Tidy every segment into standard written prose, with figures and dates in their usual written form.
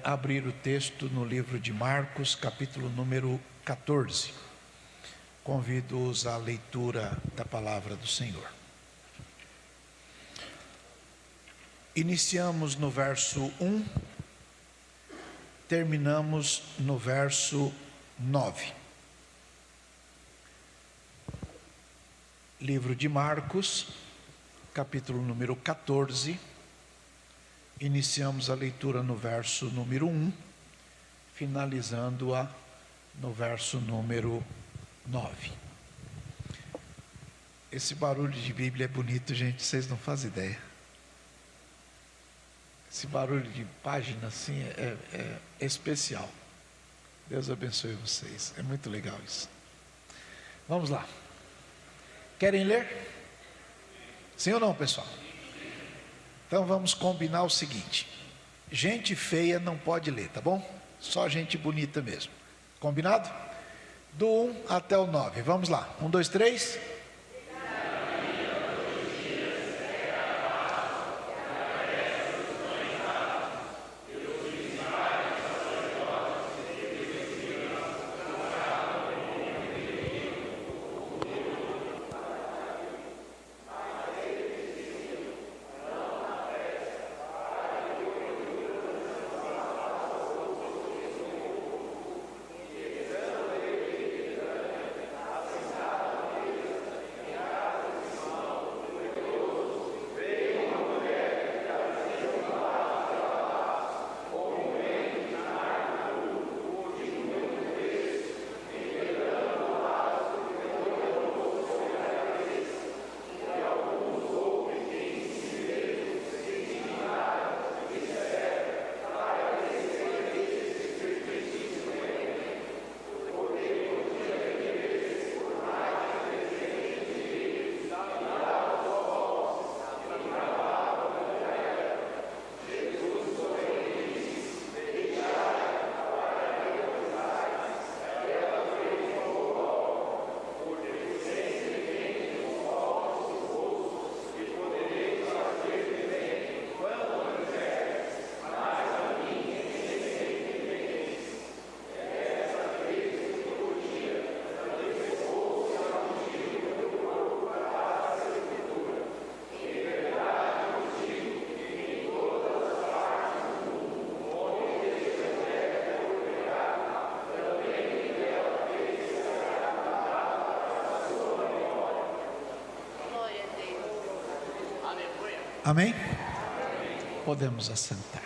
abrir o texto no livro de Marcos, capítulo número 14. Convido-os à leitura da palavra do Senhor. Iniciamos no verso 1, terminamos no verso 9. Livro de Marcos, capítulo número 14. Iniciamos a leitura no verso número 1, finalizando-a no verso número 9. Esse barulho de Bíblia é bonito, gente, vocês não fazem ideia. Esse barulho de página assim é especial. Deus abençoe vocês, é muito legal isso. Vamos lá. Querem ler? Sim ou não, pessoal? Então vamos combinar o seguinte: gente feia não pode ler, tá bom? Só gente bonita mesmo. Combinado? Do 1 até o 9. Vamos lá. 1, 2, 3. Amém? Podemos assentar.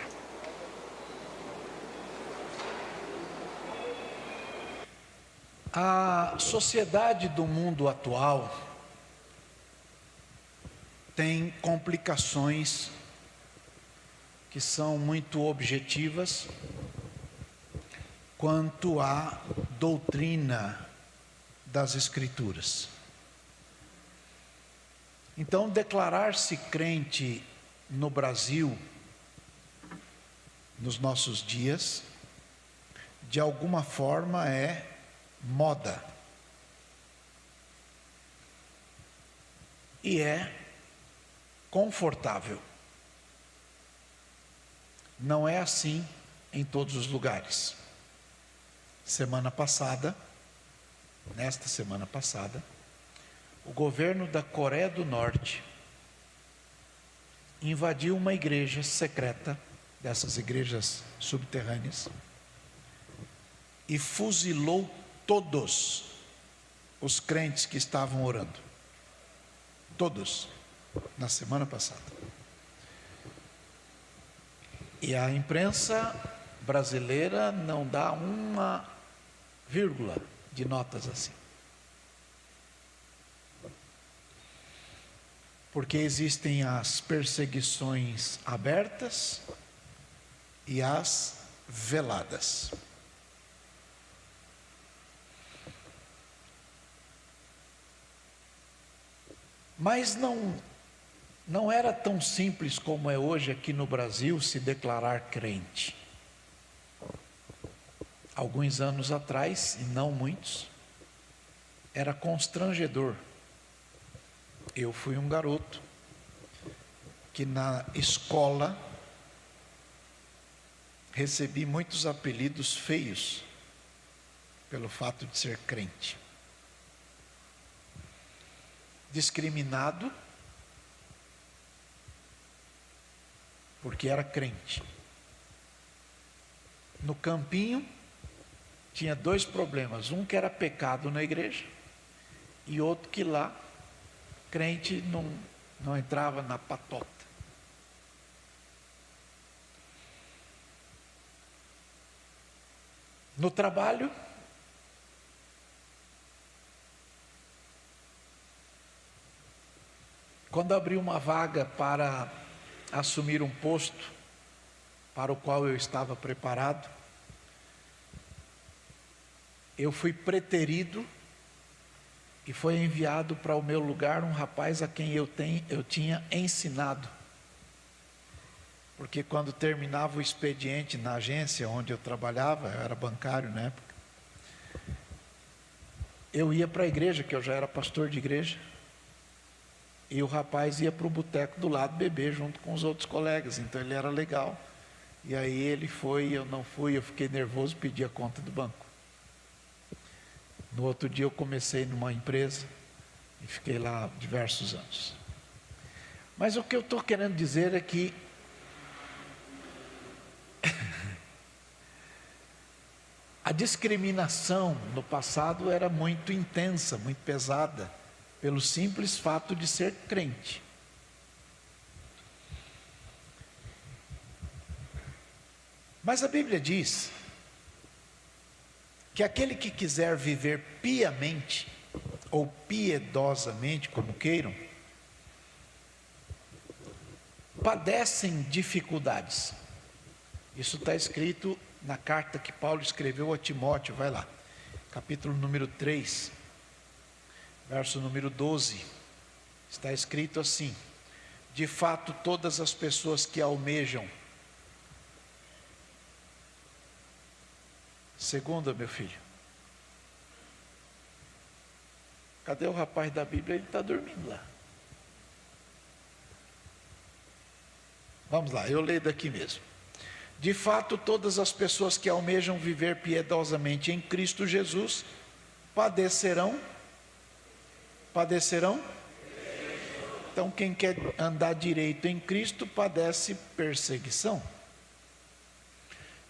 A sociedade do mundo atual tem complicações que são muito objetivas quanto à doutrina das Escrituras. Então, declarar-se crente no Brasil, nos nossos dias, de alguma forma é moda. E é confortável. Não é assim em todos os lugares. Nesta semana passada, o governo da Coreia do Norte invadiu uma igreja secreta, dessas igrejas subterrâneas, e fuzilou todos os crentes que estavam orando. Todos, na semana passada. E a imprensa brasileira não dá uma vírgula de notas assim. Porque existem as perseguições abertas e as veladas. Mas não era tão simples como é hoje aqui no Brasil se declarar crente. Alguns anos atrás, e não muitos, era constrangedor. Eu fui um garoto que na escola recebi muitos apelidos feios pelo fato de ser crente. Discriminado porque era crente. No campinho tinha dois problemas, um que era pecado na igreja e outro que lá crente não entrava na patota. No trabalho, quando abri uma vaga para assumir um posto para o qual eu estava preparado, eu fui preterido e foi enviado para o meu lugar um rapaz a quem eu tinha ensinado. Porque quando terminava o expediente na agência onde eu trabalhava, eu era bancário na época, eu ia para a igreja, que eu já era pastor de igreja, e o rapaz ia para o boteco do lado beber junto com os outros colegas, então ele era legal. E aí ele foi, eu não fui, eu fiquei nervoso, pedi a conta do banco. No outro dia eu comecei numa empresa e fiquei lá diversos anos. Mas o que eu estou querendo dizer é que a discriminação no passado era muito intensa, muito pesada, pelo simples fato de ser crente. Mas a Bíblia diz que aquele que quiser viver piamente, ou piedosamente, como queiram, padecem dificuldades. Isso está escrito na carta que Paulo escreveu a Timóteo, vai lá, capítulo número 3, verso número 12, está escrito assim: de fato todas as pessoas que almejam, segunda, meu filho, cadê o rapaz da Bíblia? Ele está dormindo lá. Vamos lá, eu leio daqui mesmo. De fato, todas as pessoas que almejam viver piedosamente em Cristo Jesus padecerão. Então, quem quer andar direito em Cristo padece perseguição.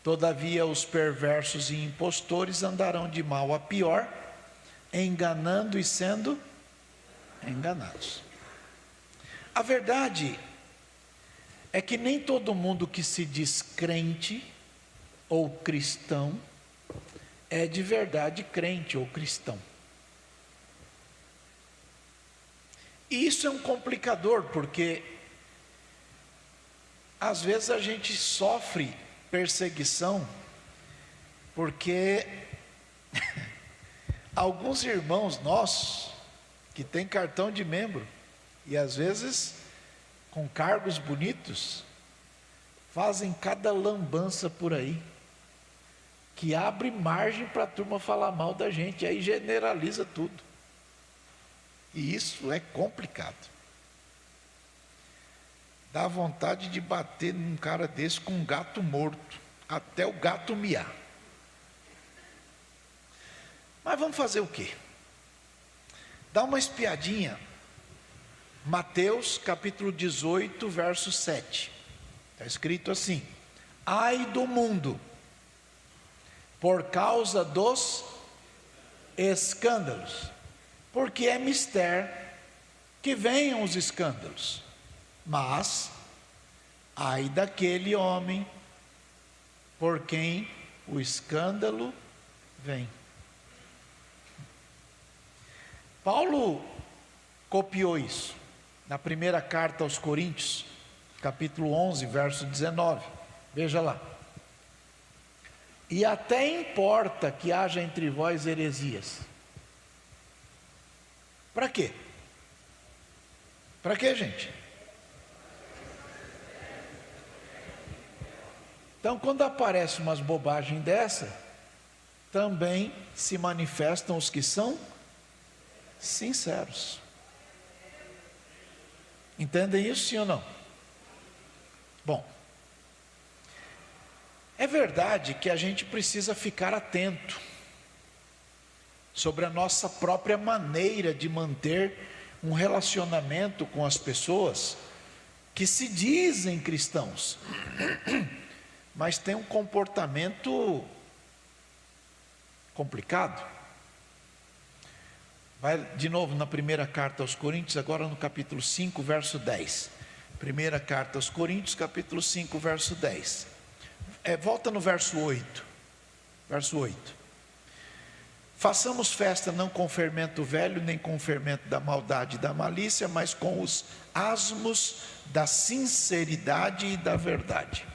Todavia, os perversos e impostores andarão de mal a pior, enganando e sendo enganados. A verdade é que nem todo mundo que se diz crente ou cristão é de verdade crente ou cristão. E isso é um complicador, porque às vezes a gente sofre perseguição porque alguns irmãos nossos que têm cartão de membro e às vezes com cargos bonitos, fazem cada lambança por aí, que abre margem para a turma falar mal da gente, aí generaliza tudo. E isso é complicado. Dá vontade de bater num cara desse com um gato morto, até o gato miar. Mas vamos fazer o quê? Dá uma espiadinha. Mateus capítulo 18, verso 7. Está escrito assim: ai do mundo, por causa dos escândalos, porque é mister que venham os escândalos, mas ai daquele homem por quem o escândalo vem. Paulo copiou isso na primeira carta aos Coríntios, capítulo 11, verso 19. Veja lá. E até importa que haja entre vós heresias. Para quê? Para quê, gente? Então, quando aparece umas bobagens dessa, também se manifestam os que são sinceros. Entendem isso, sim ou não? Bom, É verdade que a gente precisa ficar atento sobre a nossa própria maneira de manter um relacionamento com as pessoas que se dizem cristãos, mas tem um comportamento complicado. Vai de novo na primeira carta aos Coríntios, agora no capítulo 5, verso 10. Primeira carta aos Coríntios, capítulo 5, verso 10. Volta no verso 8. Verso 8. Façamos festa não com fermento velho, nem com fermento da maldade e da malícia, mas com os asmos da sinceridade e da verdade.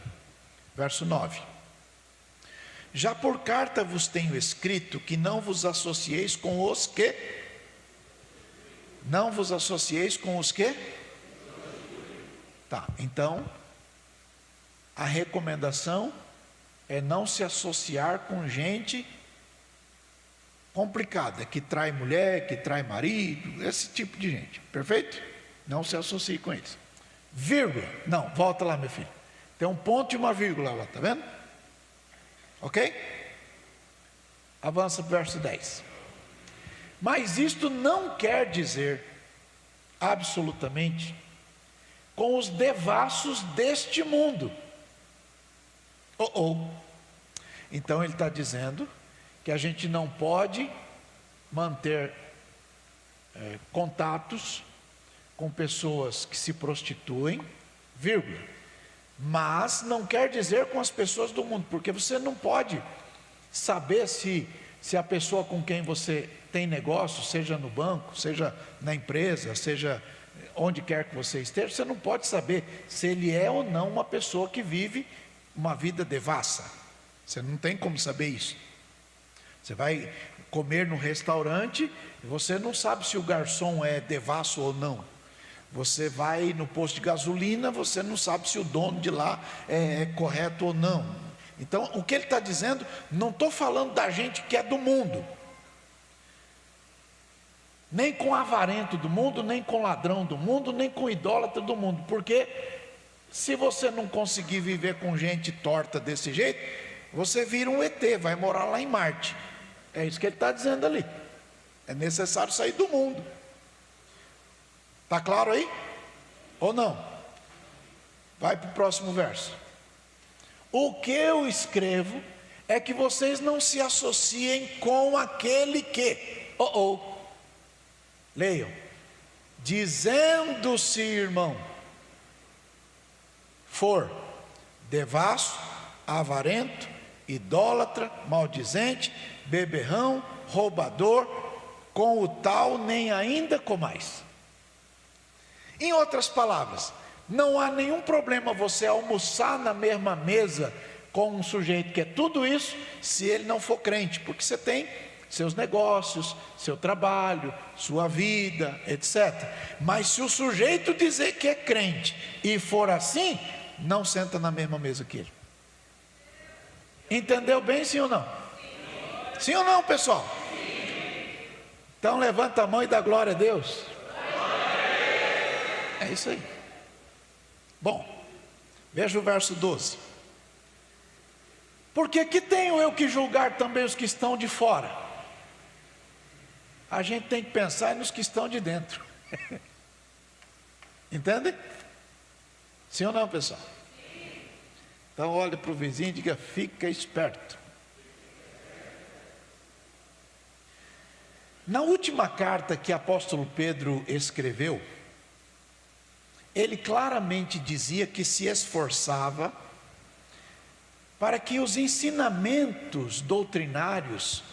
Verso 9. Já por carta vos tenho escrito que não vos associeis com os que? Não vos associeis com os que? Tá, então, a recomendação é não se associar com gente complicada, que trai mulher, que trai marido, esse tipo de gente, perfeito? Não se associe com eles. Vírgula, não, volta lá, meu filho. Tem um ponto e uma vírgula lá, tá vendo? Ok? Avança para o verso 10. Mas isto não quer dizer, absolutamente, com os devassos deste mundo. Então ele está dizendo que a gente não pode manter contatos com pessoas que se prostituem, vírgula, mas não quer dizer com as pessoas do mundo, porque você não pode saber se a pessoa com quem você tem negócio, seja no banco, seja na empresa, seja onde quer que você esteja, você não pode saber se ele é ou não uma pessoa que vive uma vida devassa. Você não tem como saber isso. Você vai comer no restaurante e você não sabe se o garçom é devasso ou não. Você vai no posto de gasolina, você não sabe se o dono de lá é correto ou não. Então, o que ele está dizendo, não estou falando da gente que é do mundo, nem com avarento do mundo, nem com ladrão do mundo, nem com idólatra do mundo, porque se você não conseguir viver com gente torta desse jeito, você vira um ET, vai morar lá em Marte. É isso que ele está dizendo ali. É necessário sair do mundo. Está claro aí? Ou não? Vai para o próximo verso. O que eu escrevo é que vocês não se associem com aquele que... Leiam. Dizendo-se irmão, for devasso, avarento, idólatra, maldizente, beberrão, roubador, com o tal nem ainda comais. Em outras palavras, não há nenhum problema você almoçar na mesma mesa com um sujeito que é tudo isso, se ele não for crente, porque você tem seus negócios, seu trabalho, sua vida, etc. Mas se o sujeito dizer que é crente e for assim, não senta na mesma mesa que ele. Entendeu bem, sim ou não? Sim ou não, pessoal? Então levanta a mão e dá glória a Deus. É isso aí. Bom, veja o verso 12. Porque que tenho eu que julgar também os que estão de fora? A gente tem que pensar nos que estão de dentro. Entende? Sim ou não, pessoal? Então olhe para o vizinho e diga, fica esperto. Na última carta que o apóstolo Pedro escreveu, ele claramente dizia que se esforçava para que os ensinamentos doutrinários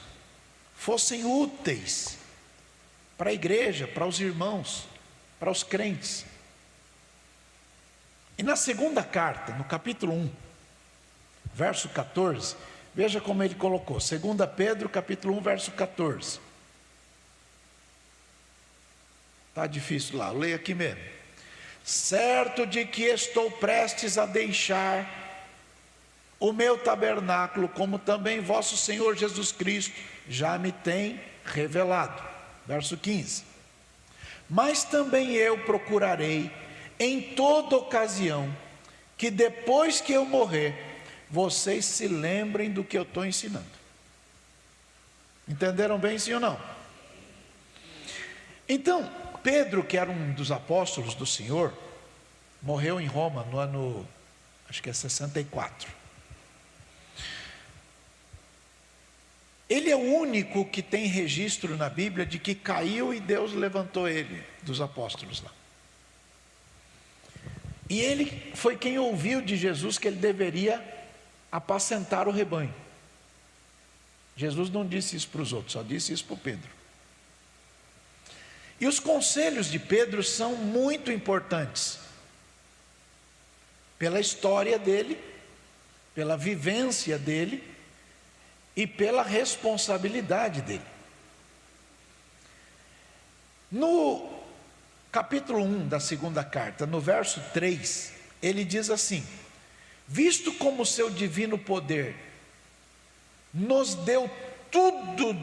fossem úteis para a igreja, para os irmãos, para os crentes. E na segunda carta, no capítulo 1, verso 14, veja como ele colocou, 2 Pedro, capítulo 1, verso 14. Está difícil lá, leia aqui mesmo. Certo de que estou prestes a deixar o meu tabernáculo, como também vosso Senhor Jesus Cristo já me tem revelado. Verso 15. Mas também eu procurarei em toda ocasião que depois que eu morrer, vocês se lembrem do que eu estou ensinando. Entenderam bem, sim ou não? Então, Pedro, que era um dos apóstolos do Senhor, morreu em Roma no ano, acho que é 64. Ele é o único que tem registro na Bíblia de que caiu e Deus levantou ele, dos apóstolos lá. E ele foi quem ouviu de Jesus que ele deveria apacentar o rebanho. Jesus não disse isso para os outros, só disse isso para o Pedro. E os conselhos de Pedro são muito importantes, pela história dele, pela vivência dele e pela responsabilidade dele. No capítulo 1 da segunda carta, no verso 3, ele diz assim: visto como o seu divino poder nos deu tudo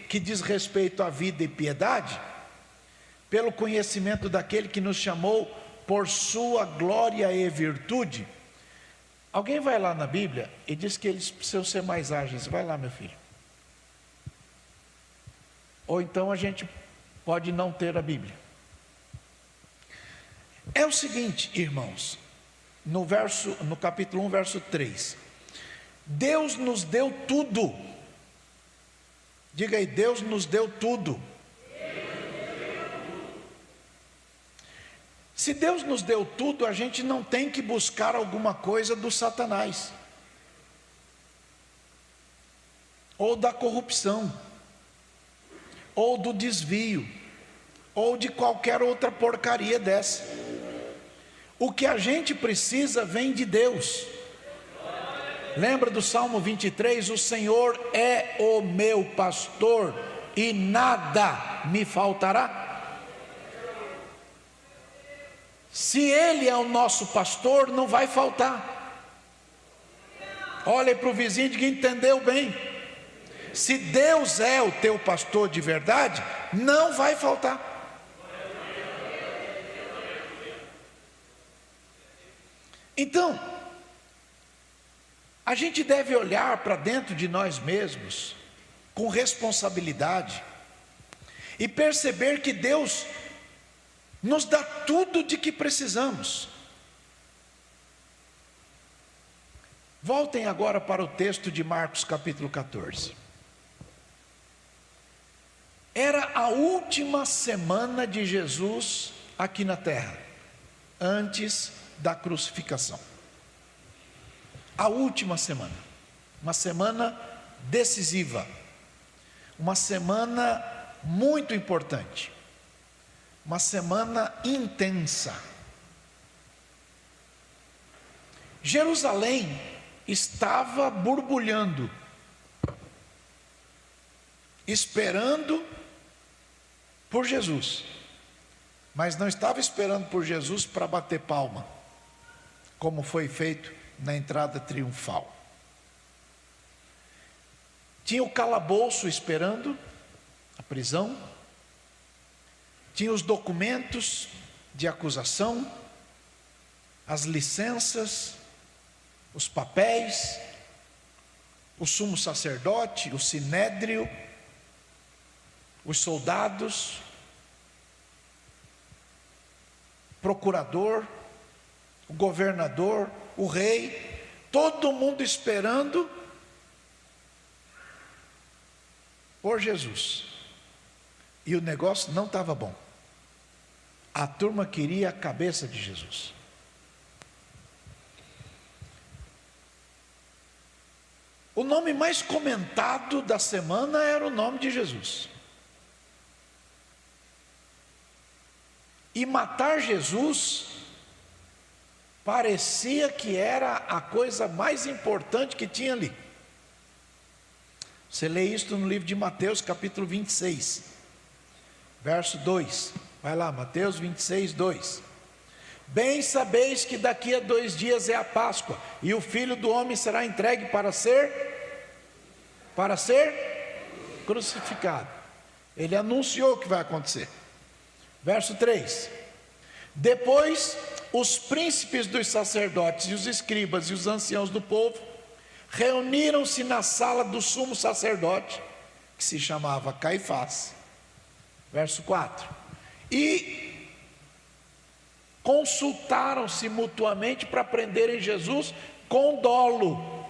que diz respeito à vida e piedade, pelo conhecimento daquele que nos chamou por sua glória e virtude. Alguém vai lá na Bíblia e diz que eles precisam ser mais ágeis. Vai lá, meu filho. Ou então a gente pode não ter a Bíblia. É o seguinte, irmãos, no capítulo 1, verso 3. Deus nos deu tudo. Diga aí, Deus nos deu tudo. Se Deus nos deu tudo, a gente não tem que buscar alguma coisa do Satanás, ou da corrupção, ou do desvio, ou de qualquer outra porcaria dessa. O que a gente precisa vem de Deus. Lembra do Salmo 23? O Senhor é o meu pastor e nada me faltará. Se Ele é o nosso pastor, não vai faltar. Olha para o vizinho e diga: entendeu bem. Se Deus é o teu pastor de verdade, não vai faltar. Então, a gente deve olhar para dentro de nós mesmos com responsabilidade e perceber que Deus nos dá tudo de que precisamos. Voltem agora para o texto de Marcos capítulo 14. Era a última semana de Jesus aqui na terra, antes da crucificação. A última semana, uma semana decisiva, uma semana muito importante, uma semana intensa. Jerusalém estava borbulhando, esperando por Jesus, mas não estava esperando por Jesus para bater palma, como foi feito na entrada triunfal. Tinha o calabouço esperando, a prisão, tinha os documentos de acusação, as licenças, os papéis, o sumo sacerdote, o sinédrio, os soldados, procurador, o governador, o rei, todo mundo esperando por Jesus. E o negócio não estava bom. A turma queria a cabeça de Jesus. O nome mais comentado da semana era o nome de Jesus. E matar Jesus parecia que era a coisa mais importante que tinha ali. Você lê isso no livro de Mateus, capítulo 26, verso 2. Vai lá, Mateus 26, 2. Bem sabeis que daqui a 2 dias é a Páscoa, e o Filho do Homem será entregue para ser crucificado. Ele anunciou o que vai acontecer. Verso 3. Depois os príncipes dos sacerdotes e os escribas e os anciãos do povo reuniram-se na sala do sumo sacerdote, que se chamava Caifás. Verso 4. E consultaram-se mutuamente para prenderem Jesus com dolo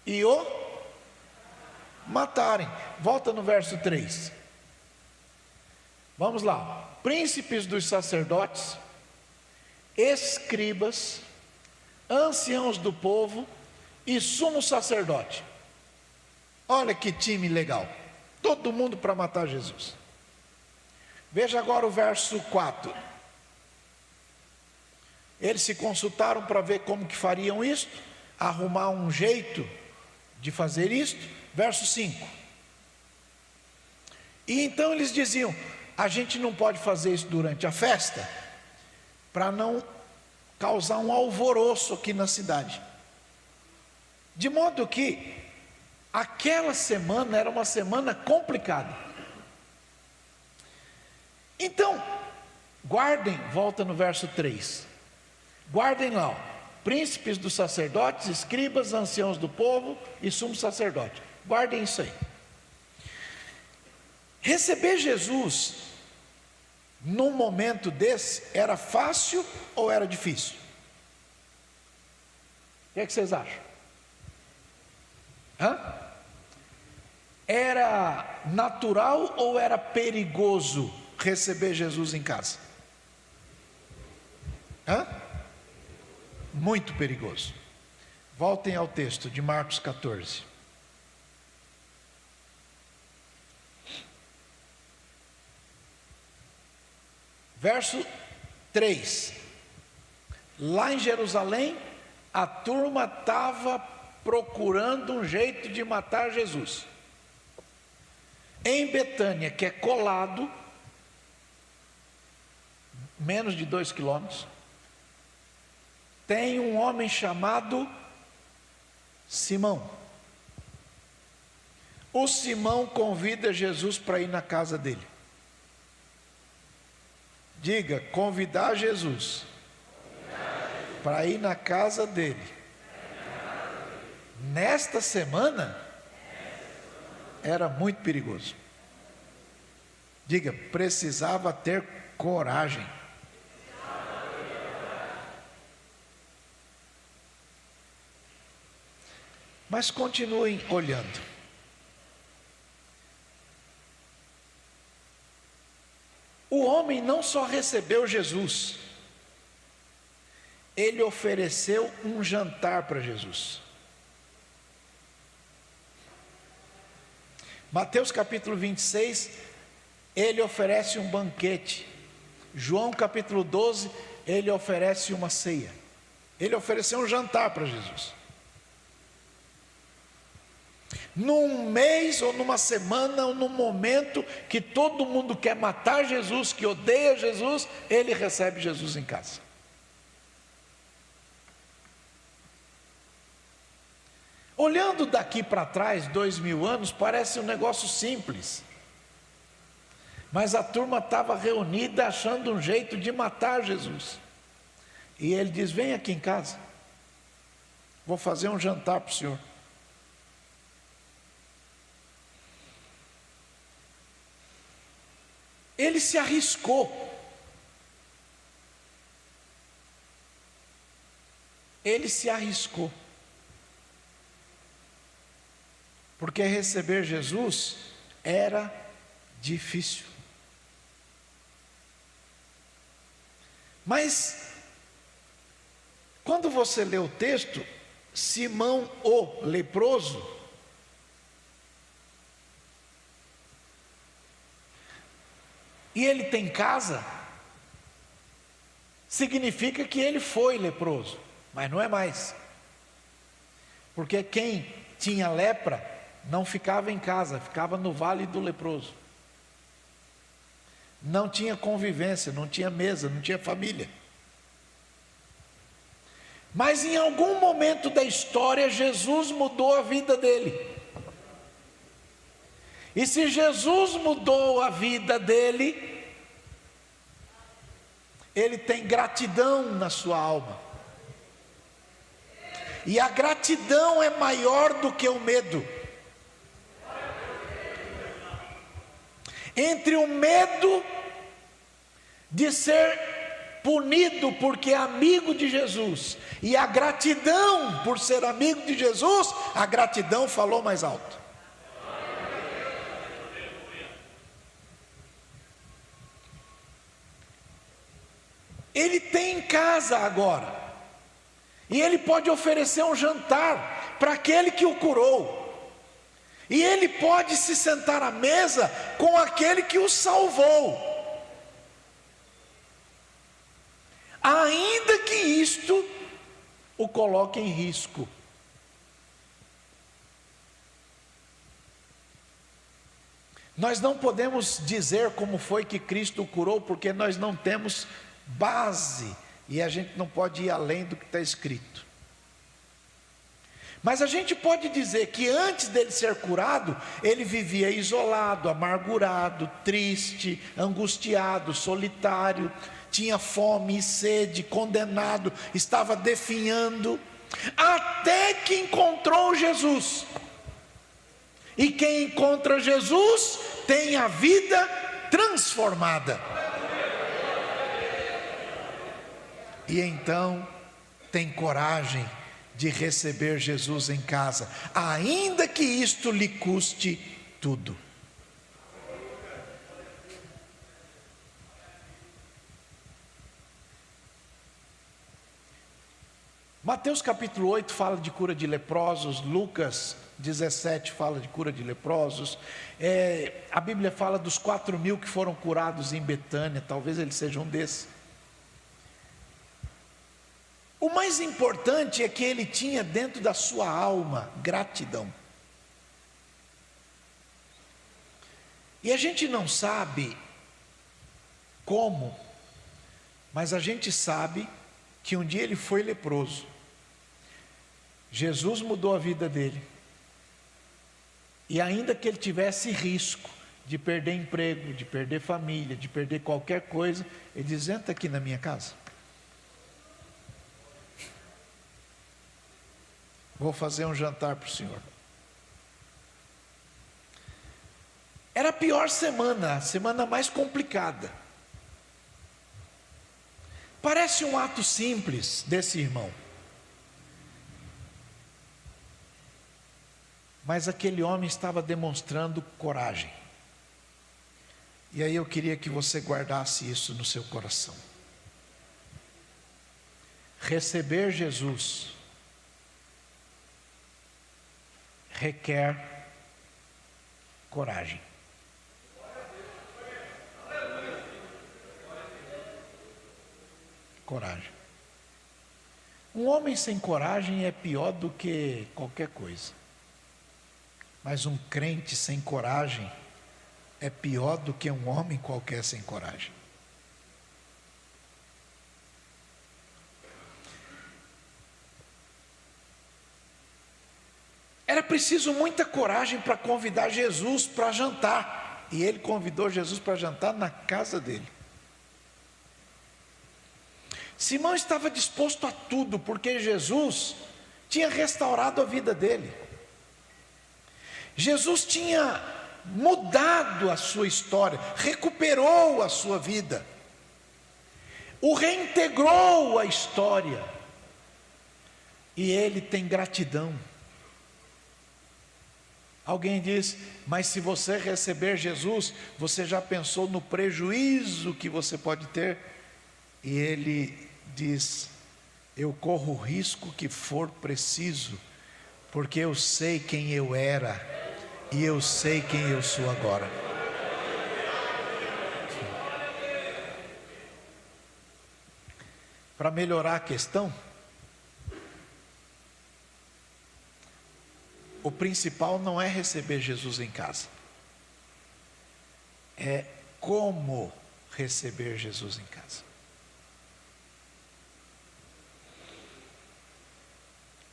e o matarem. Volta no verso 3. Vamos lá. Príncipes dos sacerdotes, escribas, anciãos do povo e sumo sacerdote. Olha que time legal. Todo mundo para matar Jesus. Veja agora o verso 4. Eles se consultaram para ver como que fariam isto, arrumar um jeito de fazer isto. Verso 5. E então eles diziam: a gente não pode fazer isso durante a festa, para não causar um alvoroço aqui na cidade. De modo que aquela semana era uma semana complicada. Então, guardem, volta no verso 3. Guardem lá, ó, príncipes dos sacerdotes, escribas, anciãos do povo e sumo sacerdote. Guardem isso aí. Receber Jesus num momento desse era fácil ou era difícil? O que é que vocês acham? Era natural ou era perigoso receber Jesus em casa? Muito perigoso. Voltem ao texto de Marcos 14. Verso 3. Lá em Jerusalém, a turma estava procurando um jeito de matar Jesus. Em Betânia, que é colado, menos de 2 quilômetros, tem um homem chamado Simão. O Simão convida Jesus para ir na casa dele. Diga, convidar Jesus para ir na casa dele. Nesta semana era muito perigoso. Diga, precisava ter coragem. Mas continuem olhando. O homem não só recebeu Jesus, ele ofereceu um jantar para Jesus. Mateus capítulo 26, ele oferece um banquete. João capítulo 12, ele oferece uma ceia. Ele ofereceu um jantar para Jesus. Num mês ou numa semana ou num momento que todo mundo quer matar Jesus, que odeia Jesus, ele recebe Jesus em casa. Olhando daqui para trás, 2000 anos, parece um negócio simples. Mas a turma estava reunida achando um jeito de matar Jesus. E ele diz: vem aqui em casa, vou fazer um jantar para o senhor. Ele se arriscou. Ele se arriscou. Porque receber Jesus era difícil. Mas, quando você lê o texto, Simão o leproso, e ele tem casa, significa que ele foi leproso, mas não é mais. Porque quem tinha lepra não ficava em casa, ficava no vale do leproso. Não tinha convivência, não tinha mesa, não tinha família. Mas em algum momento da história, Jesus mudou a vida dele. E se Jesus mudou a vida dele, ele tem gratidão na sua alma. E a gratidão é maior do que o medo. Entre o medo de ser punido porque é amigo de Jesus e a gratidão por ser amigo de Jesus, a gratidão falou mais alto. Ele tem em casa agora, e ele pode oferecer um jantar para aquele que o curou, e ele pode se sentar à mesa com aquele que o salvou, ainda que isto o coloque em risco. Nós não podemos dizer como foi que Cristo o curou, porque nós não temos base, e a gente não pode ir além do que está escrito. Mas a gente pode dizer que antes dele ser curado, ele vivia isolado, amargurado, triste, angustiado, solitário, tinha fome e sede, condenado, estava definhando, até que encontrou Jesus. E quem encontra Jesus tem a vida transformada. E então tem coragem de receber Jesus em casa, ainda que isto lhe custe tudo. Mateus capítulo 8 fala de cura de leprosos, Lucas 17 fala de cura de leprosos, a Bíblia fala dos 4.000 que foram curados em Betânia, talvez ele seja um desses. O mais importante é que ele tinha dentro da sua alma gratidão. E a gente não sabe como, mas a gente sabe que um dia ele foi leproso. Jesus mudou a vida dele. E ainda que ele tivesse risco de perder emprego, de perder família, de perder qualquer coisa, ele diz: entra aqui na minha casa. Vou fazer um jantar para o senhor. Era a pior semana, a semana mais complicada. Parece um ato simples desse irmão, mas aquele homem estava demonstrando coragem. E aí eu queria que você guardasse isso no seu coração. Receber Jesus requer coragem. Coragem. Um homem sem coragem é pior do que qualquer coisa. Mas um crente sem coragem é pior do que um homem qualquer sem coragem. Era preciso muita coragem para convidar Jesus para jantar. E ele convidou Jesus para jantar na casa dele. Simão estava disposto a tudo, porque Jesus tinha restaurado a vida dele. Jesus tinha mudado a sua história, recuperou a sua vida, o reintegrou à história. E ele tem gratidão. Alguém diz: mas se você receber Jesus, você já pensou no prejuízo que você pode ter? E ele diz: eu corro o risco que for preciso, porque eu sei quem eu era e eu sei quem eu sou agora. Para melhorar a questão, o principal não é receber Jesus em casa, é como receber Jesus em casa.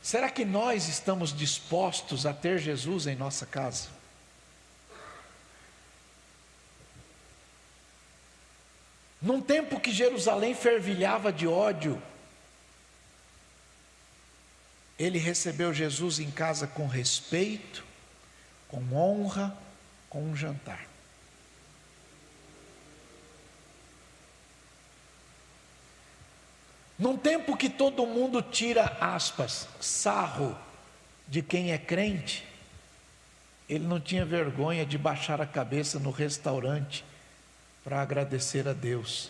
Será que nós estamos dispostos a ter Jesus em nossa casa? Num tempo que Jerusalém fervilhava de ódio, ele recebeu Jesus em casa com respeito, com honra, com um jantar. Num tempo que todo mundo tira, aspas, sarro de quem é crente, ele não tinha vergonha de baixar a cabeça no restaurante para agradecer a Deus.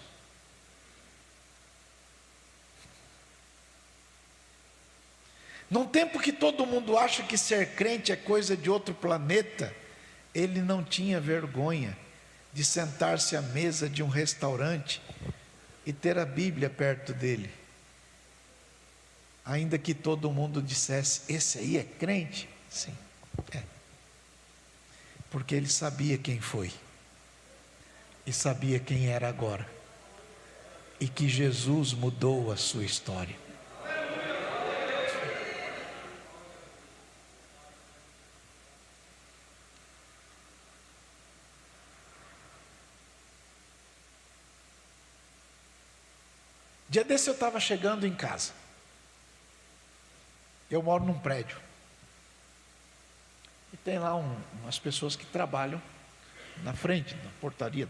Num tempo que todo mundo acha que ser crente é coisa de outro planeta, ele não tinha vergonha de sentar-se à mesa de um restaurante e ter a Bíblia perto dele. Ainda que todo mundo dissesse: esse aí é crente? Sim, é. Porque ele sabia quem foi, e sabia quem era agora, e que Jesus mudou a sua história. Dia desse eu estava chegando em casa. Eu moro num prédio. E tem lá umas pessoas que trabalham na frente, na portaria.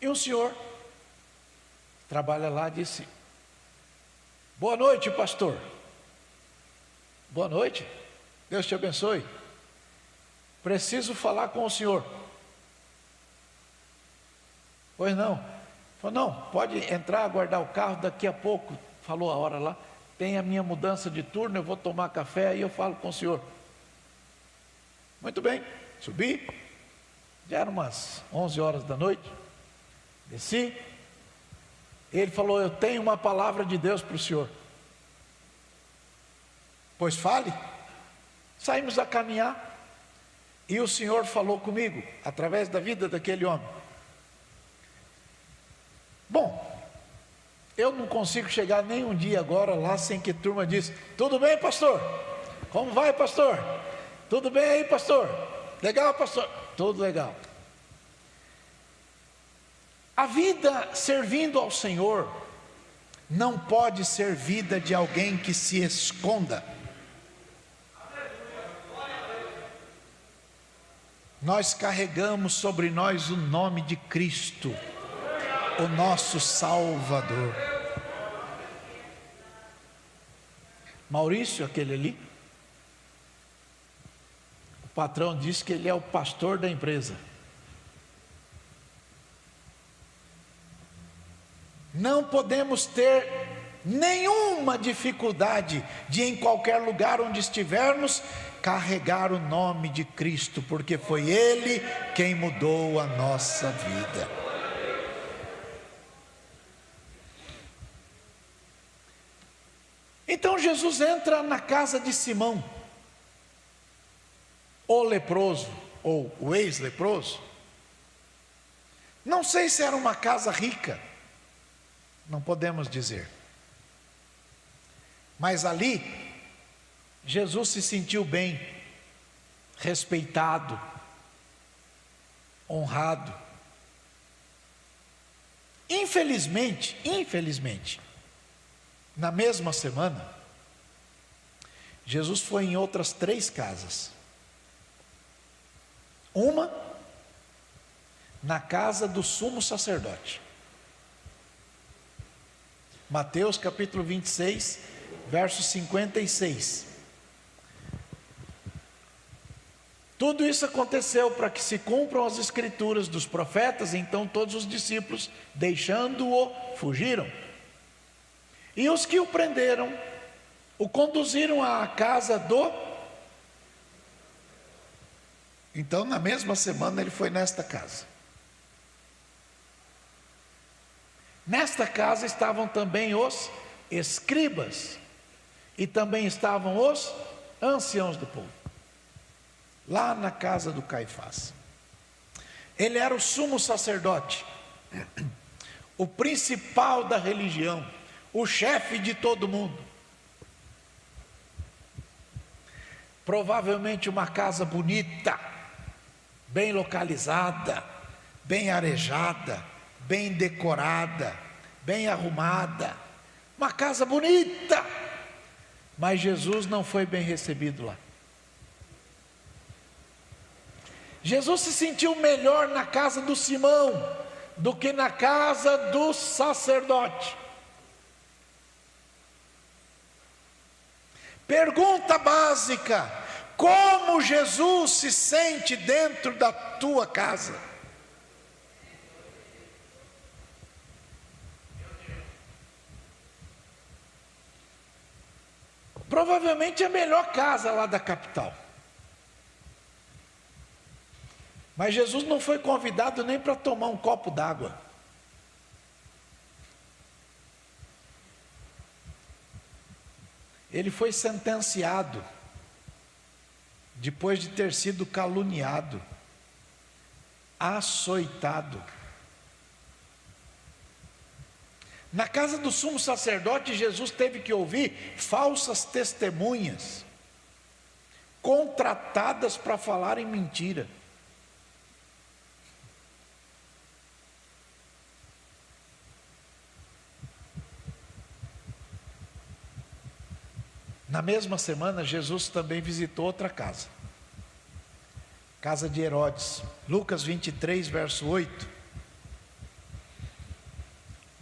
E um senhor trabalha lá e disse: boa noite, pastor. Boa noite, Deus te abençoe. Preciso falar com o senhor. Pois não. Falou: não, pode entrar, aguardar o carro, daqui a pouco, falou a hora lá, tem a minha mudança de turno, eu vou tomar café, aí eu falo com o senhor. Muito bem, subi, já eram umas 11 horas da noite, desci, ele falou: eu tenho uma palavra de Deus para o senhor. Pois fale. Saímos a caminhar, e o senhor falou comigo, através da vida daquele homem. Bom, eu não consigo chegar nem um dia agora lá sem que a turma diz: tudo bem, pastor? Como vai, pastor? Tudo bem aí, pastor? Legal, pastor? Tudo legal. A vida servindo ao Senhor não pode ser vida de alguém que se esconda. Nós carregamos sobre nós o nome de Cristo, o nosso Salvador. Maurício, aquele ali, o patrão disse que ele é o pastor da empresa. Não podemos ter nenhuma dificuldade de, em qualquer lugar onde estivermos, carregar o nome de Cristo, porque foi Ele quem mudou a nossa vida. Então Jesus entra na casa de Simão, o leproso, ou o ex-leproso. Não sei se era uma casa rica, não podemos dizer. Mas ali, Jesus se sentiu bem, respeitado, honrado. Infelizmente, na mesma semana, Jesus foi em outras 3 casas. Uma, na casa do sumo sacerdote. Mateus capítulo 26, verso 56. Tudo isso aconteceu para que se cumpram as escrituras dos profetas. Então todos os discípulos, deixando-o, fugiram. E os que o prenderam, o conduziram à casa do... Então na mesma semana ele foi nesta casa. Nesta casa estavam também os escribas, e também estavam os anciãos do povo, lá na casa do Caifás. Ele era o sumo sacerdote, o principal da religião, o chefe de todo mundo. Provavelmente uma casa bonita, bem localizada, bem arejada, bem decorada, bem arrumada, uma casa bonita, mas Jesus não foi bem recebido lá. Jesus se sentiu melhor na casa do Simão do que na casa do sacerdote. Pergunta básica: como Jesus se sente dentro da tua casa? Provavelmente é a melhor casa lá da capital. Mas Jesus não foi convidado nem para tomar um copo d'água. Ele foi sentenciado, depois de ter sido caluniado, açoitado. Na casa do sumo sacerdote, Jesus teve que ouvir falsas testemunhas, contratadas para falarem mentira. Na mesma semana, Jesus também visitou outra casa, casa de Herodes. Lucas 23, verso 8.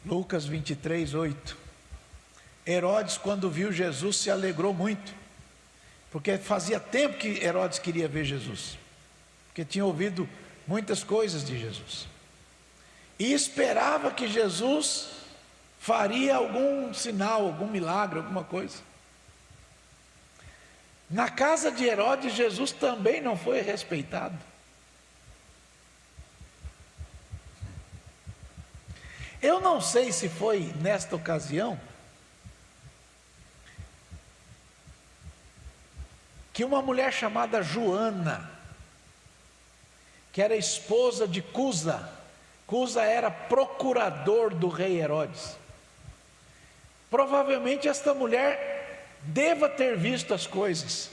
Lucas 23, 8. Herodes, quando viu Jesus, se alegrou muito, porque fazia tempo que Herodes queria ver Jesus, porque tinha ouvido muitas coisas de Jesus, e esperava que Jesus faria algum sinal, algum milagre, alguma coisa. Na casa de Herodes, Jesus também não foi respeitado. Eu não sei se foi nesta ocasião que uma mulher chamada Joana, que era esposa de Cusa era procurador do rei Herodes. Provavelmente esta mulher deva ter visto as coisas,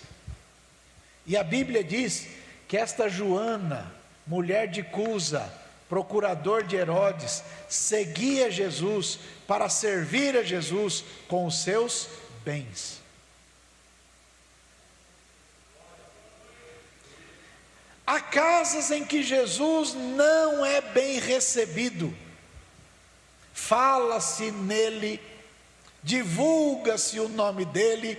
e a Bíblia diz que esta Joana, mulher de Cusa, procurador de Herodes, seguia Jesus para servir a Jesus com os seus bens. Há casas em que Jesus não é bem recebido, fala-se nele, divulga-se o nome dele,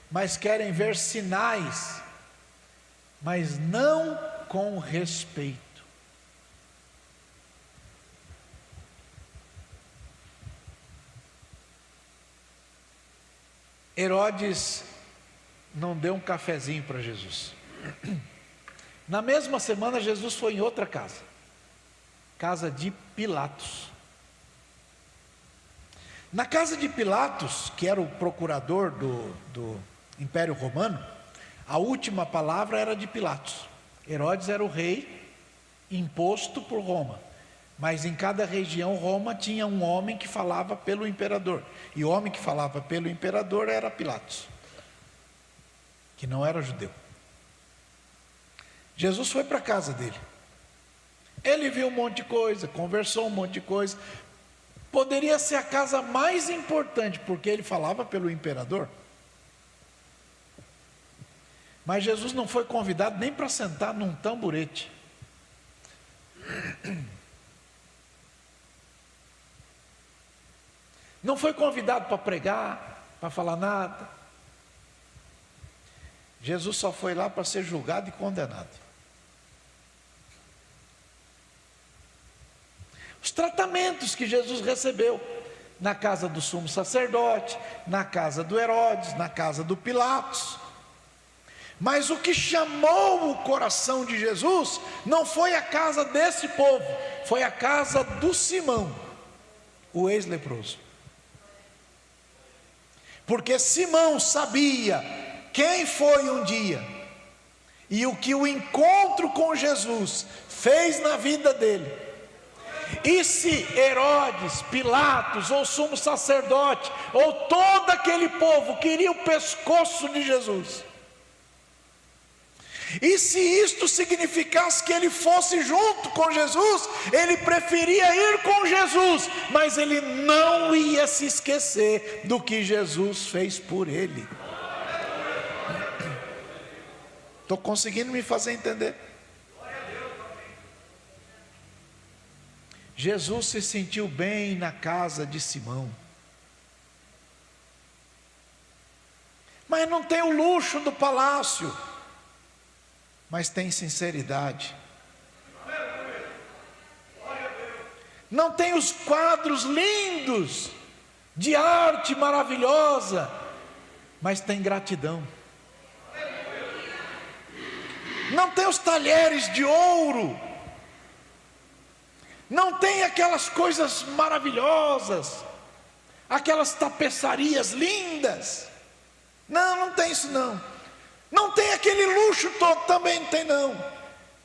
mas querem ver sinais, mas não com respeito. Herodes não deu um cafezinho para Jesus. Na mesma semana, Jesus foi em outra casa, casa de Pilatos. Na casa de Pilatos, que era o procurador do Império Romano, a última palavra era de Pilatos. Herodes era o rei imposto por Roma, mas em cada região Roma tinha um homem que falava pelo imperador, e o homem que falava pelo imperador era Pilatos, que não era judeu. Jesus foi para a casa dele, ele viu um monte de coisa, conversou um monte de coisa. Poderia ser a casa mais importante, porque ele falava pelo imperador. Mas Jesus não foi convidado nem para sentar num tamborete. Não foi convidado para pregar, para falar nada. Jesus só foi lá para ser julgado e condenado. Os tratamentos que Jesus recebeu na casa do sumo sacerdote, na casa do Herodes, na casa do Pilatos. Mas o que chamou o coração de Jesus não foi a casa desse povo, foi a casa do Simão, o ex-leproso. Porque Simão sabia quem foi um dia, e o que o encontro com Jesus fez na vida dele. E se Herodes, Pilatos, ou sumo sacerdote, ou todo aquele povo queria o pescoço de Jesus, E se isto significasse que ele fosse junto com Jesus, ele preferia ir com Jesus, mas ele não ia se esquecer do que Jesus fez por ele. Estou conseguindo me fazer entender? Jesus se sentiu bem na casa de Simão, mas não tem o luxo do palácio, mas tem sinceridade. Não tem os quadros lindos, de arte maravilhosa, mas tem gratidão. Não tem os talheres de ouro, não tem aquelas coisas maravilhosas, aquelas tapeçarias lindas. Não tem isso não. Não tem aquele luxo todo, também não tem não.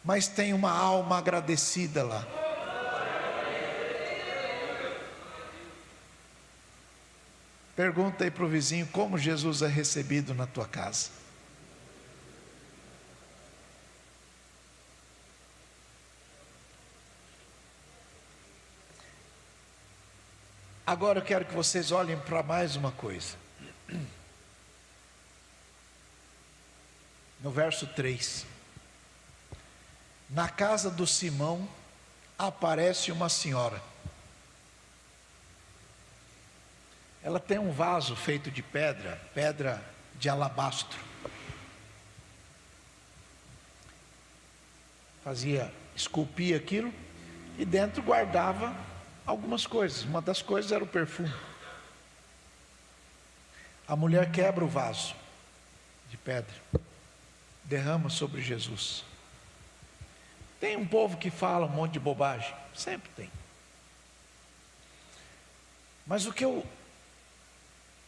Mas tem uma alma agradecida lá. Pergunta aí para o vizinho como Jesus é recebido na tua casa. Agora eu quero que vocês olhem para mais uma coisa. No verso 3. Na casa do Simão aparece uma senhora. Ela tem um vaso feito de pedra de alabastro. Esculpia aquilo e dentro guardava algumas coisas. Uma das coisas era o perfume. A mulher quebra o vaso de pedra, derrama sobre Jesus. Tem um povo que fala um monte de bobagem, sempre tem. Mas o que eu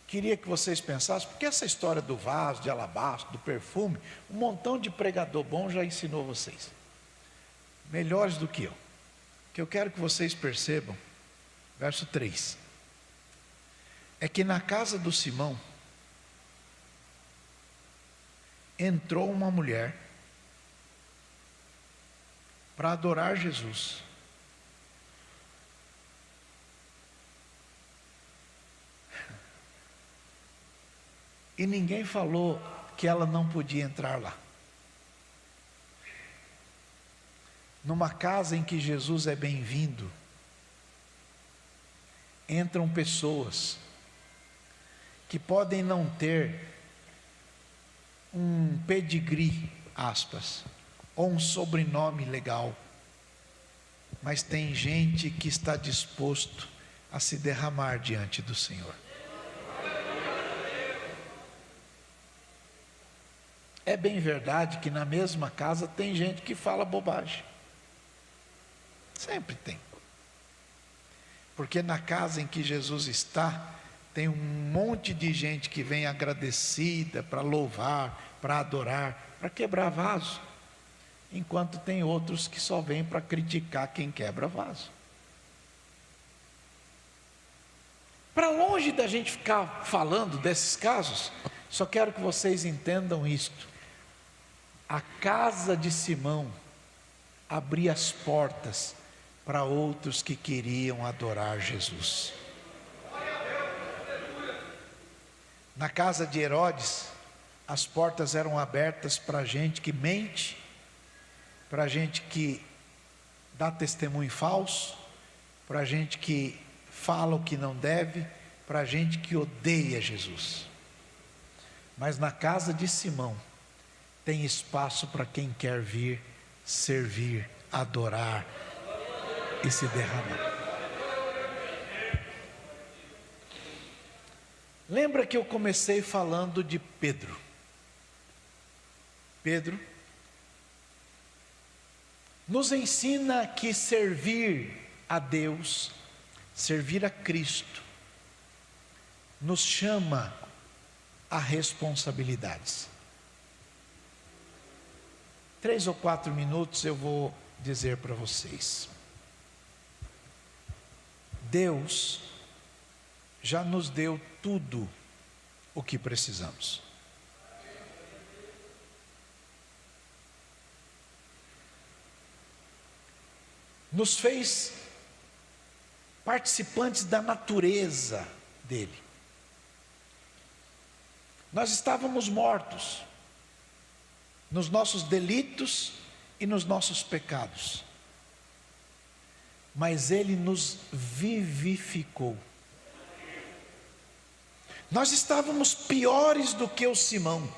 queria que vocês pensassem, porque essa história do vaso de alabastro, do perfume, um montão de pregador bom já ensinou vocês, melhores do que eu. O que eu quero que vocês percebam, verso 3, é que na casa do Simão entrou uma mulher para adorar Jesus. E ninguém falou que ela não podia entrar lá. Numa casa em que Jesus é bem-vindo, entram pessoas que podem não ter um pedigree, aspas, ou um sobrenome legal, mas tem gente que está disposto a se derramar diante do Senhor. É bem verdade que na mesma casa tem gente que fala bobagem. Sempre tem. Porque na casa em que Jesus está, tem um monte de gente que vem agradecida para louvar, para adorar, para quebrar vaso. Enquanto tem outros que só vêm para criticar quem quebra vaso. Para longe da gente ficar falando desses casos, só quero que vocês entendam isto. A casa de Simão abria as portas para outros que queriam adorar Jesus. Na casa de Herodes, as portas eram abertas para gente que mente, para gente que dá testemunho falso, para gente que fala o que não deve, para gente que odeia Jesus. Mas na casa de Simão tem espaço para quem quer vir, servir, adorar e se derramar. Lembra que eu comecei falando de Pedro? Pedro nos ensina que servir a Deus, servir a Cristo, nos chama a responsabilidades. 3 ou 4 minutos eu vou dizer para vocês. Deus já nos deu tudo o que precisamos. nos fez participantes da natureza dele. Nós estávamos mortos nos nossos delitos e nos nossos pecados, mas ele nos vivificou. Nós estávamos piores do que o Simão,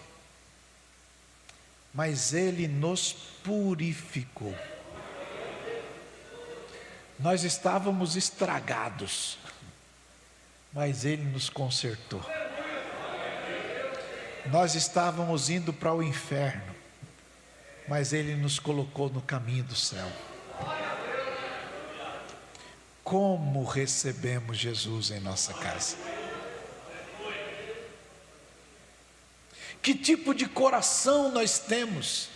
mas ele nos purificou. Nós estávamos estragados, mas ele nos consertou. Nós estávamos indo para o inferno, mas ele nos colocou no caminho do céu. Como recebemos Jesus em nossa casa? Que tipo de coração nós temos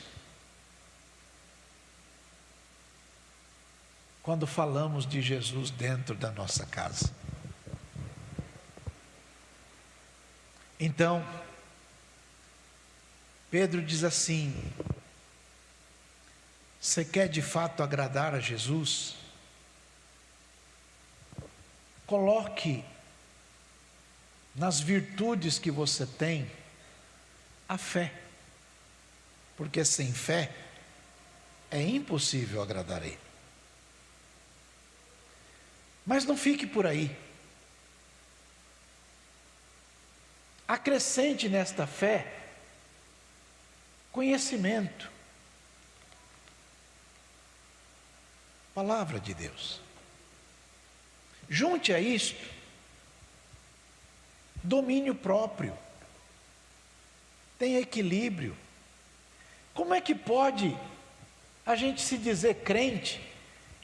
quando falamos de Jesus dentro da nossa casa? Então, Pedro diz assim: você quer de fato agradar a Jesus? Coloque nas virtudes que você tem a fé, porque sem fé é impossível agradar a Ele. Mas não fique por aí. Acrescente nesta fé conhecimento, palavra de Deus. Junte a isto domínio próprio, tenha equilíbrio. Como é que pode a gente se dizer crente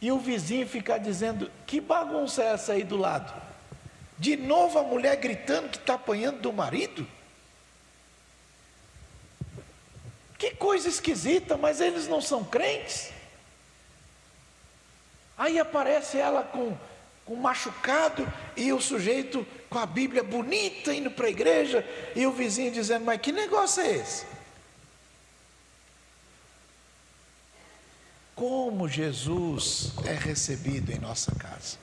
e o vizinho ficar dizendo: que bagunça é essa aí do lado? De novo a mulher gritando que está apanhando do marido? Que coisa esquisita, mas eles não são crentes? Aí aparece ela com machucado e o sujeito com a Bíblia bonita indo para a igreja e o vizinho dizendo: mas que negócio é esse? Como Jesus é recebido em nossa casa?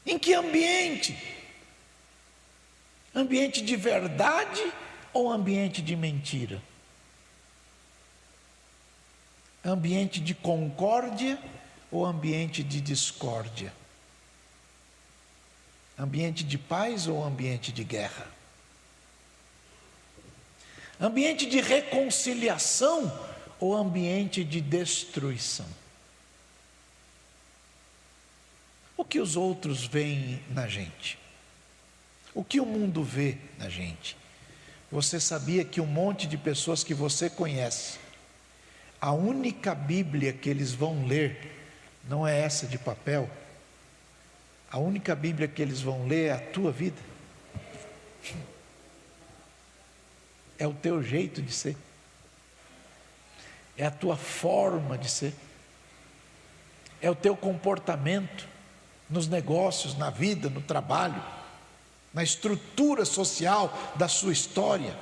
Em que ambiente? Ambiente de verdade ou ambiente de mentira? Ambiente de concórdia ou ambiente de discórdia? Ambiente de paz ou ambiente de guerra? Ambiente de reconciliação ou ambiente de destruição? O que os outros veem na gente? O que o mundo vê na gente? Você sabia que um monte de pessoas que você conhece, a única Bíblia que eles vão ler não é essa de papel? A única Bíblia que eles vão ler é a tua vida. É o teu jeito de ser. É a tua forma de ser. É o teu comportamento nos negócios, na vida, no trabalho, na estrutura social da sua história.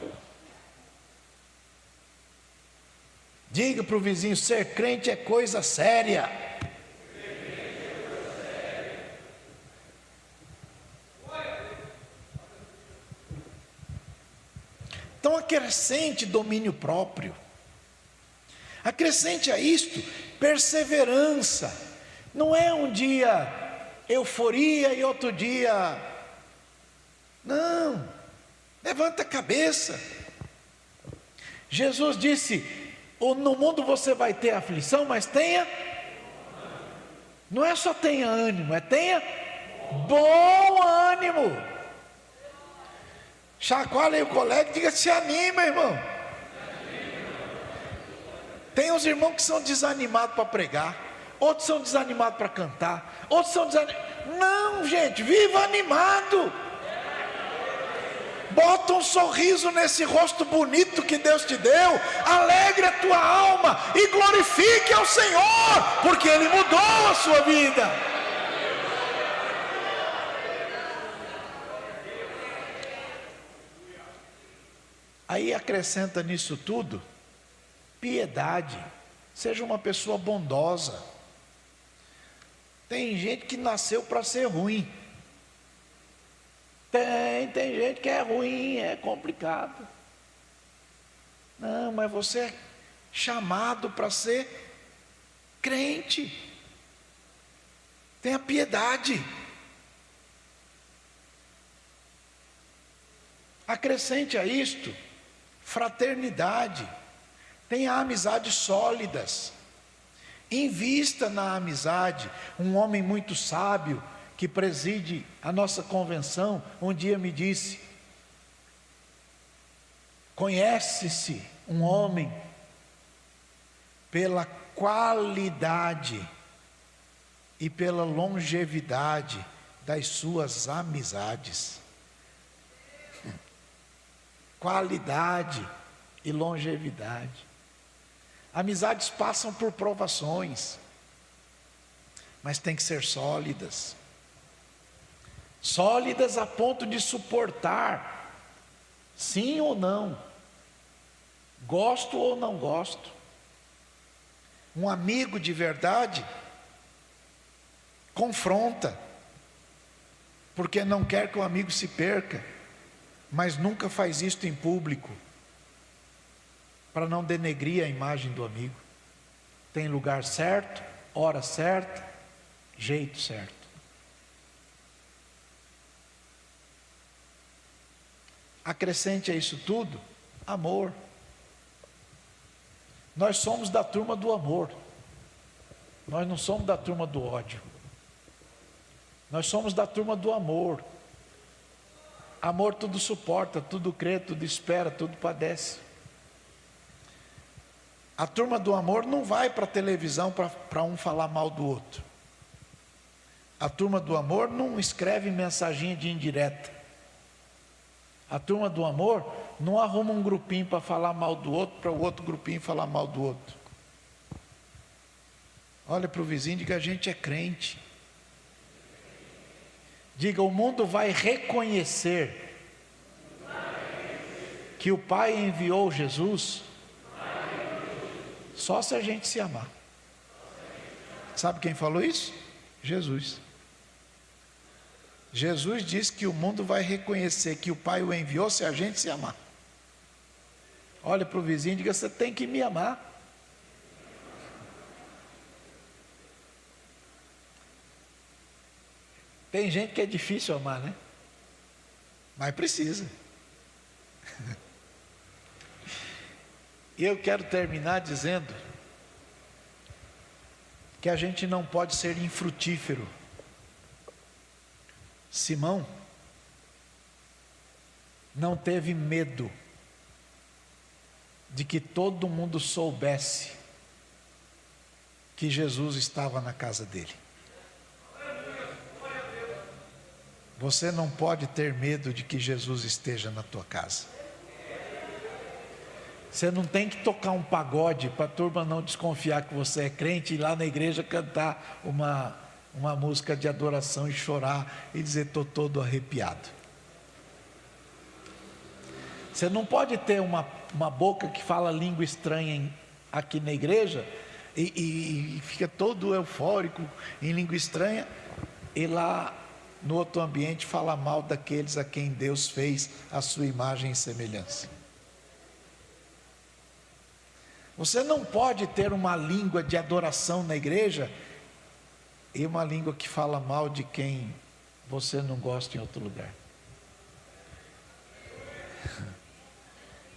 Diga para o vizinho: ser crente é coisa séria. Então acrescente domínio próprio. Acrescente a isto perseverança. Não é um dia euforia e outro dia... Não, levanta a cabeça. Jesus disse: no mundo você vai ter aflição, mas tenha, não é só tenha ânimo, é tenha bom ânimo. Chacoalhe o colega e diga: se anima, irmão. Tem uns irmãos que são desanimados para pregar, outros são desanimados para cantar, outros são desanimados. Não, gente, viva animado. Bota um sorriso nesse rosto bonito que Deus te deu, alegre a tua alma e glorifique ao Senhor, porque Ele mudou a sua vida. Aí acrescenta nisso tudo piedade, seja uma pessoa bondosa. Tem gente que nasceu para ser ruim. Tem gente que é ruim, é complicado. Não, mas você é chamado para ser crente. Tenha piedade. Acrescente a isto fraternidade. Tenha amizades sólidas. Invista na amizade. Um homem muito sábio que preside a nossa convenção um dia me disse: conhece-se um homem pela qualidade e pela longevidade das suas amizades. Qualidade e longevidade. Amizades passam por provações, mas tem que ser sólidas. Sólidas a ponto de suportar, sim ou não, gosto ou não gosto. Um amigo de verdade confronta, porque não quer que o amigo se perca, mas nunca faz isto em público, para não denegrir a imagem do amigo. Tem lugar certo, hora certa, jeito certo. Acrescente a isso tudo, amor. Nós somos da turma do amor. Nós não somos da turma do ódio. Nós somos da turma do amor. Amor tudo suporta, tudo crê, tudo espera, tudo padece. A turma do amor não vai para a televisão para um falar mal do outro. A turma do amor não escreve mensaginha de indireta. A turma do amor não arruma um grupinho para falar mal do outro, para o outro grupinho falar mal do outro. Olha para o vizinho e diga: a gente é crente. Diga: o mundo vai reconhecer que o Pai enviou Jesus só se a gente se amar. Sabe quem falou isso? Jesus. Jesus disse que o mundo vai reconhecer que o Pai o enviou se a gente se amar. Olha para o vizinho e diga: você tem que me amar. Tem gente que é difícil amar, né? Mas precisa. E eu quero terminar dizendo que a gente não pode ser infrutífero. Simão não teve medo de que todo mundo soubesse que Jesus estava na casa dele. Você não pode ter medo de que Jesus esteja na tua casa. Você não tem que tocar um pagode para a turma não desconfiar que você é crente e ir lá na igreja cantar uma música de adoração e chorar e dizer: estou todo arrepiado. Você não pode ter uma boca que fala língua estranha aqui na igreja e fica todo eufórico em língua estranha, e lá no outro ambiente fala mal daqueles a quem Deus fez a sua imagem e semelhança. Você não pode ter uma língua de adoração na igreja e uma língua que fala mal de quem você não gosta em outro lugar.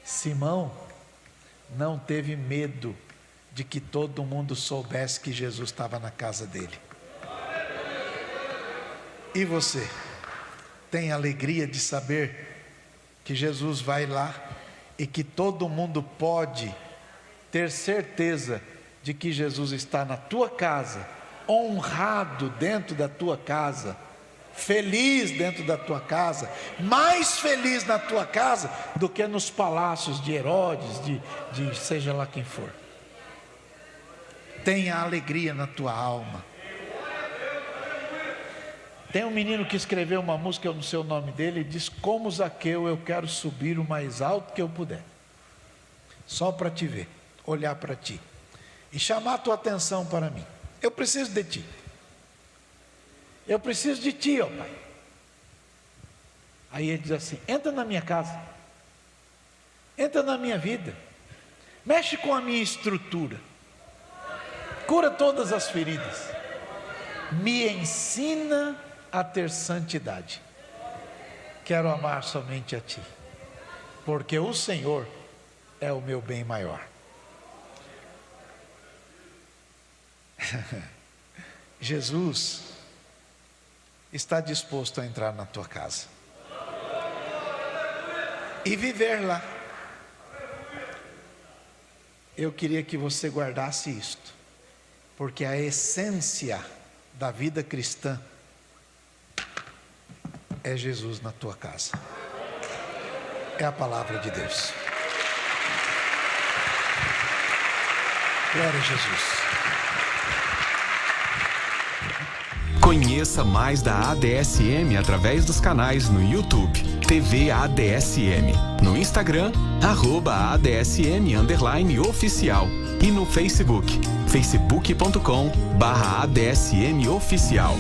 Simão não teve medo de que todo mundo soubesse que Jesus estava na casa dele. E você tem alegria de saber que Jesus vai lá e que todo mundo pode ter certeza de que Jesus está na tua casa, honrado dentro da tua casa, feliz dentro da tua casa, mais feliz na tua casa do que nos palácios de Herodes, de seja lá quem for. Tenha alegria na tua alma. Tem um menino que escreveu uma música, eu não sei o nome dele, e diz: como Zaqueu eu quero subir o mais alto que eu puder, só para te ver. olhar para ti e chamar a tua atenção para mim. Eu preciso de ti. Eu preciso de ti, ó Pai. Aí ele diz assim: entra na minha casa, entra na minha vida, mexe com a minha estrutura, cura todas as feridas, me ensina a ter santidade. Quero amar somente a ti, porque o Senhor é o meu bem maior. Jesus está disposto a entrar na tua casa e viver lá. Eu queria que você guardasse isto, porque a essência da vida cristã é Jesus na tua casa. É a palavra de Deus. Glória a Jesus. Conheça mais da ADSM através dos canais no YouTube, TV ADSM, no Instagram, @ADSM_oficial e no Facebook, facebook.com/ADSM oficial.